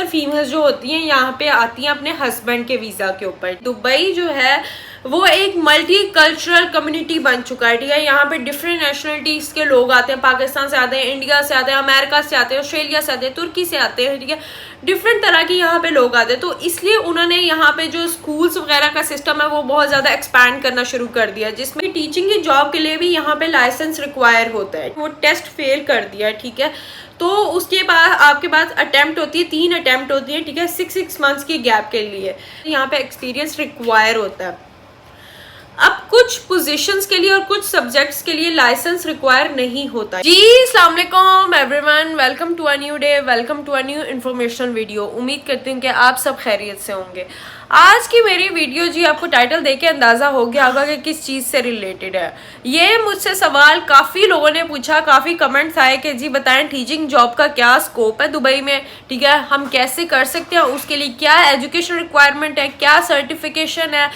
Females जो होती हैं यहाँ पे आती हैं अपने हस्बैंड के वीजा के ऊपर। दुबई जो है वो एक मल्टी कल्चरल कम्युनिटी बन चुका है, ठीक है। यहाँ पे डिफरेंट नेशनलिटीज के लोग आते हैं, पाकिस्तान से आते हैं, इंडिया से आते हैं, अमेरिका से आते हैं, ऑस्ट्रेलिया से आते हैं, तुर्की से आते हैं, ठीक है। डिफरेंट तरह के यहाँ पे लोग आते हैं, तो इसलिए उन्होंने यहाँ पे जो स्कूल्स वगैरह का सिस्टम है वो बहुत ज़्यादा एक्सपैंड करना शुरू कर दिया, जिसमें टीचिंग की जॉब के लिए भी यहाँ पे लाइसेंस रिक्वायर होता है। वो टेस्ट फेल कर दिया, ठीक है। तो उसके बाद आपके पास अटेम्प्ट होती है, 3 अटेम्प्ट होती है, ठीक है, 6 मंथ्स की गैप के लिए। यहाँ पे एक्सपीरियंस रिक्वायर होता है। अब कुछ पोजीशंस के लिए और कुछ सब्जेक्ट्स के लिए लाइसेंस रिक्वायर नहीं होता। जी अस्सलाम वालेकुम everyone, welcome to a new day, welcome to a new information video. उम्मीद करती हूँ कि आप सब खैरियत से होंगे। आज की मेरी वीडियो जी आपको टाइटल देके अंदाजा हो गया होगा कि किस चीज़ से रिलेटेड है। ये मुझसे सवाल काफ़ी लोगों ने पूछा, काफ़ी कमेंट्स आए कि जी बताएं टीचिंग जॉब का क्या स्कोप है दुबई में, ठीक है, हम कैसे कर सकते हैं, उसके लिए क्या एजुकेशन रिक्वायरमेंट है, क्या सर्टिफिकेशन है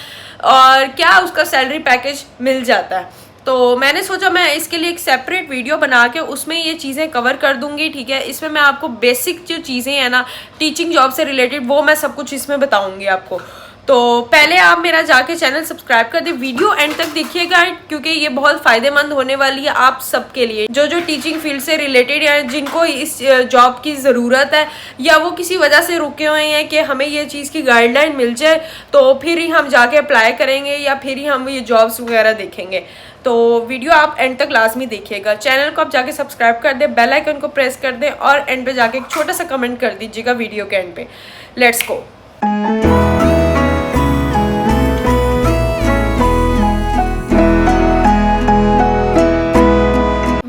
और क्या उसका सैलरी पैकेज मिल जाता है। तो मैंने सोचा मैं इसके लिए एक सेपरेट वीडियो बना के उसमें ये चीज़ें कवर कर दूंगी, ठीक है। इसमें मैं आपको बेसिक जो चीज़ें हैं ना टीचिंग जॉब से रिलेटेड वो मैं सब कुछ इसमें बताऊंगी आपको। तो पहले आप मेरा जाके चैनल सब्सक्राइब कर दे, वीडियो एंड तक देखिएगा क्योंकि ये बहुत फ़ायदेमंद होने वाली है आप सबके लिए जो टीचिंग फील्ड से रिलेटेड है, जिनको इस जॉब की ज़रूरत है या वो किसी वजह से रुके हुए हैं कि हमें ये चीज़ की गाइडलाइन मिल जाए तो फिर ही हम जाके अप्लाई करेंगे या फिर ही हम ये जॉब्स वगैरह देखेंगे। तो वीडियो आप एंड तक लाजमी देखिएगा। चैनल को आप जाके सब्सक्राइब कर दें, बेल आइकन को प्रेस कर दें और एंड पे जाके एक छोटा सा कमेंट कर दीजिएगा वीडियो के एंड पे। Let's go.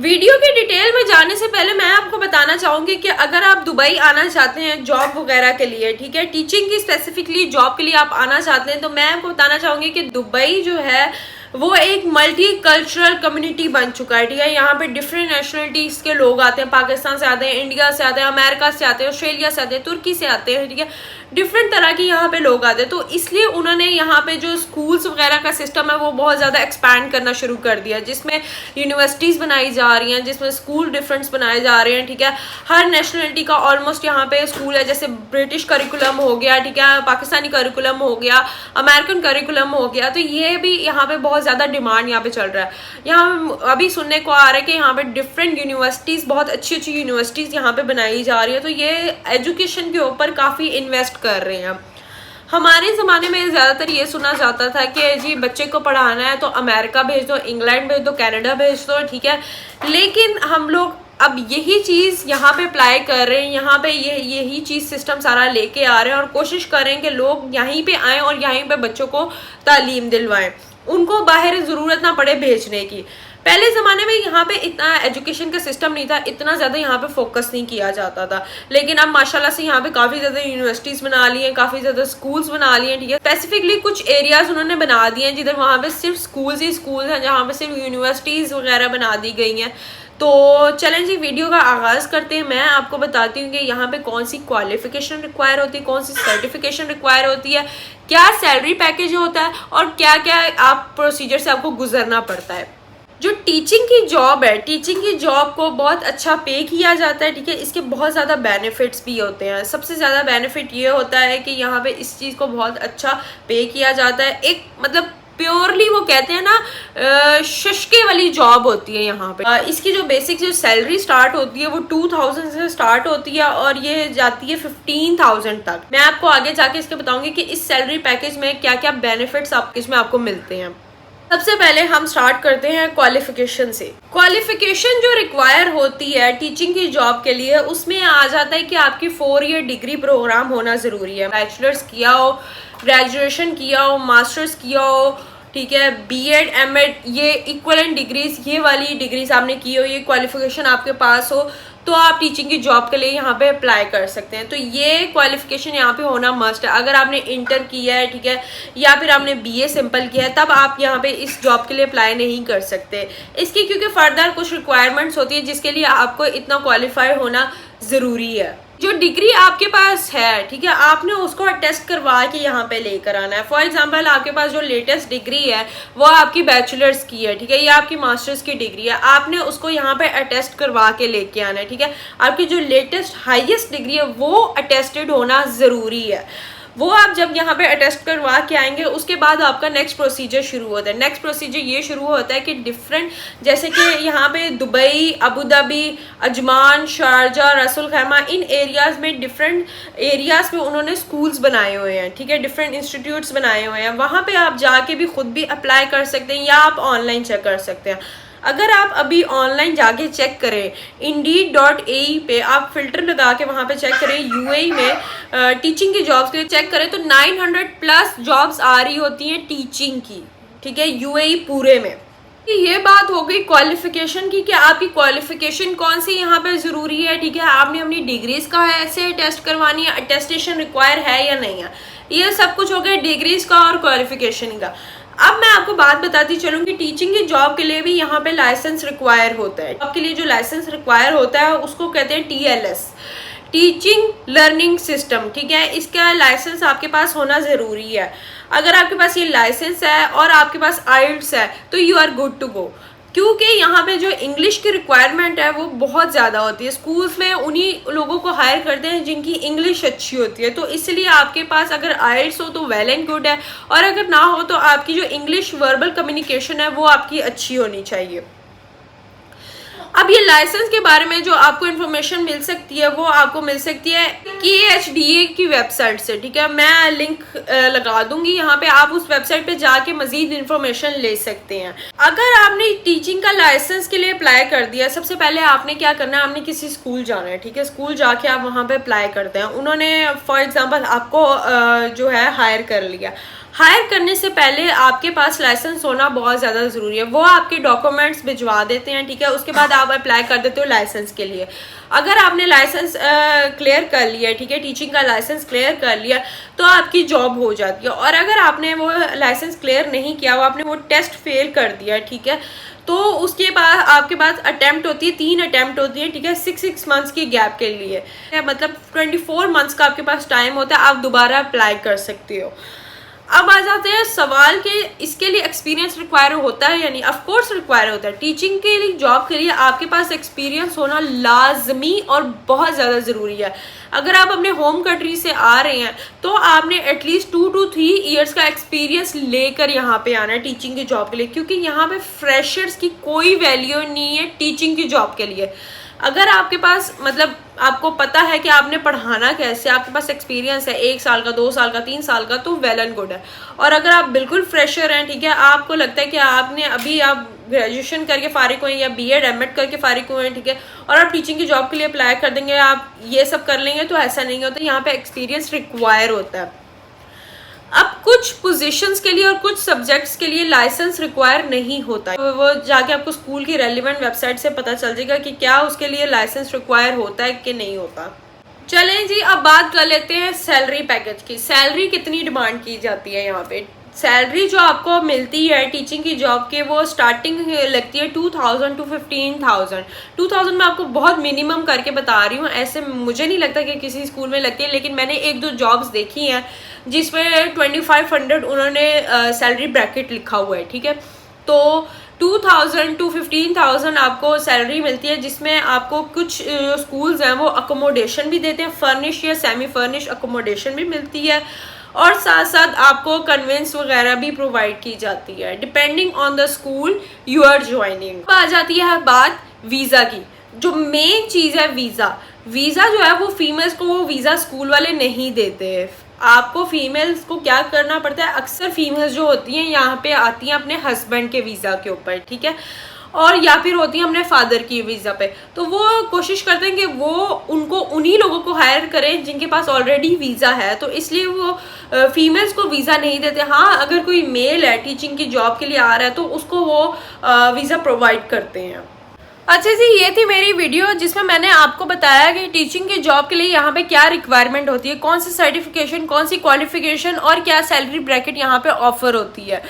वीडियो के डिटेल में जाने से पहले मैं आपको बताना चाहूंगी कि अगर आप दुबई आना चाहते हैं जॉब वगैरह के लिए, ठीक है, टीचिंग की स्पेसिफिकली जॉब के लिए आप आना चाहते हैं, तो मैं आपको बताना चाहूंगी कि दुबई जो है वो एक मल्टी कल्चरल कम्युनिटी बन चुका है, ठीक है। यहाँ पे डिफरेंट नेशनलिटीज के लोग आते हैं, पाकिस्तान से आते हैं, इंडिया से आते हैं, अमेरिका से आते हैं, ऑस्ट्रेलिया से आते हैं, तुर्की से आते हैं, ठीक है। डिफरेंट तरह के यहाँ पे लोग आते हैं, तो इसलिए उन्होंने यहाँ पे जो स्कूल्स वगैरह का सिस्टम है वो बहुत ज़्यादा एक्सपैंड करना शुरू कर दिया, जिसमें यूनिवर्सिटीज़ बनाई जा रही हैं, जिसमें स्कूल डिफरेंट्स बनाए जा रहे हैं, ठीक है। हर नेशनलिटी का ऑलमोस्ट यहाँ पे स्कूल है, जैसे ब्रिटिश करिकुलम हो गया, ठीक है, पाकिस्तानी करिकुलम हो गया, अमेरिकन करिकुलम हो गया। तो ये भी यहाँ पे बहुत ज़्यादा डिमांड यहाँ पे चल रहा है। यहाँ अभी सुनने को आ रहा है कि यहाँ पे डिफरेंट यूनिवर्सिटीज़, बहुत अच्छी अच्छी यूनिवर्सिटीज़ यहाँ पे बनाई जा रही है, तो ये एजुकेशन के ऊपर काफ़ी इन्वेस्ट कर रहे हैं। हमारे ज़माने में ज़्यादातर ये सुना जाता था कि जी बच्चे को पढ़ाना है तो अमेरिका भेज दो, इंग्लैंड भेज दो, कनाडा भेज दो, ठीक है। लेकिन हम लोग अब यही चीज़ यहाँ पे अप्लाई कर रहे हैं, यहाँ पे यही चीज़ सिस्टम सारा लेके आ रहे हैं और कोशिश कर रहे हैं कि लोग यहीं पे आएँ और यहीं पे बच्चों को तालीम दिलवाएं, उनको बाहर ज़रूरत ना पड़े भेजने की। पहले ज़माने में यहाँ पे इतना एजुकेशन का सिस्टम नहीं था, इतना ज़्यादा यहाँ पे फोकस नहीं किया जाता था, लेकिन अब माशाल्लाह से यहाँ पे काफ़ी ज़्यादा यूनिवर्सिटीज़ बना ली हैं, काफ़ी ज़्यादा स्कूल्स बना लिए हैं, ठीक है। स्पेसिफिकली कुछ एरियाज़ उन्होंने बना दिए हैं जिधर वहाँ पे सिर्फ स्कूल्स ही स्कूल हैं, जहाँ पे सिर्फ यूनिवर्सिटीज़ वगैरह बना दी गई हैं। तो चलें जी वीडियो का आगाज़ करते हैं। मैं आपको बताती हूँ कि यहाँ पे कौन सी क्वालिफिकेशन रिक्वायर होती है, कौन सी सर्टिफिकेशन रिक्वायर होती है, क्या सैलरी पैकेज होता है और क्या क्या आप प्रोसीजर से आपको गुजरना पड़ता है। जो टीचिंग की जॉब है, टीचिंग की जॉब को बहुत अच्छा पे किया जाता है, ठीक है। इसके बहुत ज़्यादा बेनिफिट्स भी होते हैं। सबसे ज़्यादा बेनिफिट ये होता है कि यहाँ पे इस चीज़ को बहुत अच्छा पे किया जाता है। एक मतलब प्योरली वो कहते हैं ना शशके वाली जॉब होती है यहाँ पे। इसकी जो बेसिक जो सैलरी स्टार्ट होती है वो 2000 से स्टार्ट होती है और ये जाती है 15,000 तक। मैं आपको आगे जाके इसके बताऊंगी कि इस सैलरी पैकेज में क्या क्या बेनिफिट्स इसमें आपको मिलते हैं। सबसे पहले हम स्टार्ट करते हैं क्वालिफिकेशन से। क्वालिफिकेशन जो रिक्वायर होती है टीचिंग की जॉब के लिए उसमें आ जाता है कि आपकी 4 ईयर डिग्री प्रोग्राम होना ज़रूरी है। बैचलर्स किया हो, ग्रेजुएशन किया हो, मास्टर्स किया हो, ठीक है, बीएड, एमएड, ये इक्वलेंट डिग्रीज, ये वाली डिग्रीज आपने की हो, ये क्वालिफिकेशन आपके पास हो तो आप टीचिंग की जॉब के लिए यहाँ पे अप्लाई कर सकते हैं। तो ये क्वालिफिकेशन यहाँ पे होना मस्ट है। अगर आपने इंटर किया है, ठीक है, या फिर आपने बीए सिंपल किया है, तब आप यहाँ पे इस जॉब के लिए अप्लाई नहीं कर सकते। इसकी क्योंकि फर्दर कुछ रिक्वायरमेंट्स होती है जिसके लिए आपको इतना क्वालिफाई होना ज़रूरी है। जो डिग्री आपके पास है, ठीक है, आपने उसको अटेस्ट करवा के यहाँ पे लेकर आना है। फॉर एग्जांपल आपके पास जो लेटेस्ट डिग्री है वो आपकी बैचलर्स की है, ठीक है, या आपकी मास्टर्स की डिग्री है, आपने उसको यहाँ पे अटेस्ट करवा के लेके आना है, ठीक है। आपकी जो लेटेस्ट हाईएस्ट डिग्री है वो अटेस्टेड होना ज़रूरी है। वो आप जब यहाँ पे अटेस्ट करवा के आएंगे उसके बाद आपका नेक्स्ट प्रोसीजर शुरू होता है। नेक्स्ट प्रोसीजर ये शुरू होता है कि डिफरेंट, जैसे कि यहाँ पे Dubai, Abu Dhabi, Ajman, Sharjah, रसूल खैमा, इन एरियाज़ में डिफरेंट एरियाज़ में उन्होंने स्कूल्स बनाए हुए हैं, ठीक है, डिफरेंट इंस्टीट्यूट्स बनाए हुए हैं। वहाँ पे आप जाके भी खुद भी अप्लाई कर सकते हैं या आप ऑनलाइन चेक कर सकते हैं। अगर आप अभी ऑनलाइन जाके चेक करें Indeed.ae पे, आप फिल्टर लगा के वहाँ पे चेक करें यूएई में टीचिंग की जॉब्स के लिए चेक करें तो 900+ जॉब्स आ रही होती हैं टीचिंग की, ठीक है, यूएई पूरे में। ये बात हो गई क्वालिफिकेशन की कि आपकी क्वालिफिकेशन कौन सी यहाँ पे ज़रूरी है, ठीक है, आपने अपनी डिग्रीज का ऐसे टेस्ट करवानी है, अटेस्टेशन रिक्वायर है या नहीं है, ये सब कुछ हो गया डिग्रीज का और क्वालिफिकेशन का। अब मैं आपको बात बताती चलूँगी टीचिंग की जॉब के लिए भी यहाँ पे लाइसेंस रिक्वायर होता है। जॉब के लिए जो लाइसेंस रिक्वायर होता है उसको कहते हैं TLS, टीचिंग लर्निंग सिस्टम, ठीक है। इसका लाइसेंस आपके पास होना ज़रूरी है। अगर आपके पास ये लाइसेंस है और आपके पास IELTS है तो you are good to go, क्योंकि यहाँ पे जो इंग्लिश की रिक्वायरमेंट है वो बहुत ज़्यादा होती है। स्कूल्स में उन्हीं लोगों को हायर करते हैं जिनकी इंग्लिश अच्छी होती है, तो इसलिए आपके पास अगर IELTS हो तो वेल एंड गुड है, और अगर ना हो तो आपकी जो इंग्लिश वर्बल कम्युनिकेशन है वो आपकी अच्छी होनी चाहिए। अब ये लाइसेंस के बारे में जो आपको इन्फॉर्मेशन मिल सकती है वो आपको मिल सकती है KHDA की वेबसाइट से, ठीक है, मैं लिंक लगा दूंगी यहाँ पे, आप उस वेबसाइट पे जाके मजीद इन्फॉर्मेशन ले सकते हैं। अगर आपने टीचिंग का लाइसेंस के लिए अप्लाई कर दिया, सबसे पहले आपने क्या करना है, आपने किसी स्कूल जाना है, ठीक है, स्कूल जाके आप वहाँ पे अप्लाई करते हैं। उन्होंने फॉर एग्जाम्पल आपको जो है हायर कर लिया। हायर करने से पहले आपके पास लाइसेंस होना बहुत ज़्यादा ज़रूरी है। वो आपके डॉक्यूमेंट्स भिजवा देते हैं, ठीक है, उसके बाद आप अप्लाई कर देते हो लाइसेंस के लिए। अगर आपने लाइसेंस क्लियर कर लिया, ठीक है, टीचिंग का लाइसेंस क्लियर कर लिया तो आपकी जॉब हो जाती है। और अगर आपने वो लाइसेंस क्लियर नहीं किया, वो आपने वो टेस्ट फेल कर दिया, ठीक है, तो उसके बाद आपके पास अटेम्प्ट होती है, 3 अटेम्प्ट होती है, ठीक है, 6 मंथ्स की गैप के लिए, मतलब 24 मंथ्स का आपके पास टाइम होता है, आप दोबारा अप्लाई कर सकते हो। अब आ जाते हैं सवाल के इसके लिए एक्सपीरियंस रिक्वायर होता है या नहीं। ऑफ कोर्स रिक्वायर होता है। टीचिंग के लिए जॉब के लिए आपके पास एक्सपीरियंस होना लाजमी और बहुत ज़्यादा ज़रूरी है। अगर आप अपने होम कंट्री से आ रहे हैं तो आपने एटलीस्ट 2 to 3 ईयर्स का एक्सपीरियंस लेकर यहाँ पे आना है टीचिंग की जॉब के लिए, क्योंकि यहाँ पे फ्रेशर्स की कोई वैल्यू नहीं है टीचिंग की जॉब के लिए। अगर आपके पास मतलब आपको पता है कि आपने पढ़ाना कैसे, आपके पास एक्सपीरियंस है 1 साल का, 2 साल का, 3 साल का, तो वेल एंड गुड है। और अगर आप बिल्कुल फ्रेशर हैं, ठीक है, आपको लगता है कि आपने अभी आप ग्रेजुएशन करके फारिग हुए या BEd MAd करके फारिग हुए हैं, ठीक है, और आप टीचिंग की जॉब के लिए अप्लाई कर देंगे, आप ये सब कर लेंगे, तो ऐसा नहीं होता। यहाँ पे एक्सपीरियंस रिक्वायर होता है। अब कुछ पोजीशंस के लिए और कुछ सब्जेक्ट्स के लिए लाइसेंस रिक्वायर नहीं होता है, तो वो जाके आपको स्कूल की रेलिवेंट वेबसाइट से पता चल जाएगा कि क्या उसके लिए लाइसेंस रिक्वायर होता है कि नहीं होता। चलें जी, अब बात कर लेते हैं सैलरी पैकेज की। सैलरी कितनी डिमांड की जाती है यहाँ पे। सैलरी जो आपको मिलती है टीचिंग की जॉब के, वो स्टार्टिंग लगती है 2000 to 15,000। 2000 मैं आपको बहुत मिनिमम करके बता रही हूँ, ऐसे मुझे नहीं लगता कि किसी स्कूल में लगती है, लेकिन मैंने 1-2 जॉब्स देखी हैं जिसमें 2500 उन्होंने सैलरी ब्रैकेट लिखा हुआ है, ठीक है। तो 2000 to 15,000 आपको सैलरी मिलती है, जिसमें आपको कुछ स्कूल्स हैं वो अकोमोडेशन भी देते हैं, फर्निश या सेमी फर्निश अकोमोडेशन भी मिलती है, और साथ साथ आपको कन्वेंस वगैरह भी प्रोवाइड की जाती है depending on the school you are joining. आ जाती है बात वीज़ा की। जो मेन चीज़ है वीज़ा जो है वो फीमेल्स को वो वीज़ा स्कूल वाले नहीं देते। आपको फीमेल्स को क्या करना पड़ता है, अक्सर फीमेल्स जो होती हैं यहाँ पे आती हैं अपने हस्बैंड के वीज़ा के ऊपर, ठीक है, और या फिर होती हैं अपने फादर की वीज़ा पे। तो वो कोशिश करते हैं कि वो उनको उन्हीं लोगों को हायर करें जिनके पास ऑलरेडी वीज़ा है, तो इसलिए वो फीमेल्स को वीज़ा नहीं देते। हाँ, अगर कोई मेल है टीचिंग की जॉब के लिए आ रहा है तो उसको वो वीज़ा प्रोवाइड करते हैं। अच्छा जी, ये थी मेरी वीडियो जिसमें मैंने आपको बताया कि टीचिंग की जॉब के लिए यहाँ पे क्या रिक्वायरमेंट होती है, कौन सी सर्टिफिकेशन, कौन सी क्वालिफिकेशन और क्या सैलरी ब्रैकेट यहाँ पे ऑफर होती है।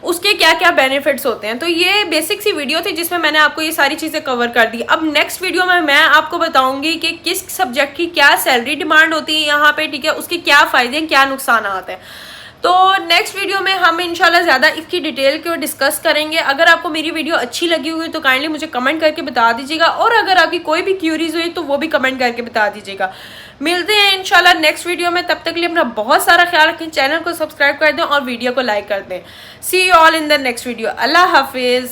उसके क्या क्या बेनिफिट्स होते हैं। तो ये बेसिक सी वीडियो थी जिसमें मैंने आपको ये सारी चीज़ें कवर कर दी। अब नेक्स्ट वीडियो में मैं आपको बताऊंगी कि किस सब्जेक्ट की क्या सैलरी डिमांड होती है यहाँ पे, ठीक है, उसके क्या फ़ायदे हैं, क्या नुकसान आते हैं। तो नेक्स्ट वीडियो में हम इंशाल्लाह ज़्यादा इसकी डिटेल को डिस्कस करेंगे। अगर आपको मेरी वीडियो अच्छी लगी हुई तो काइंडली मुझे कमेंट करके बता दीजिएगा, और अगर आपकी कोई भी क्यूरीज हुई तो वो भी कमेंट करके बता दीजिएगा। मिलते हैं इंशाल्लाह नेक्स्ट वीडियो में, तब तक के लिए अपना बहुत सारा ख्याल रखें, चैनल को सब्सक्राइब कर दें और वीडियो को लाइक कर दें। See you all in the next video. अल्लाह हाफिज़।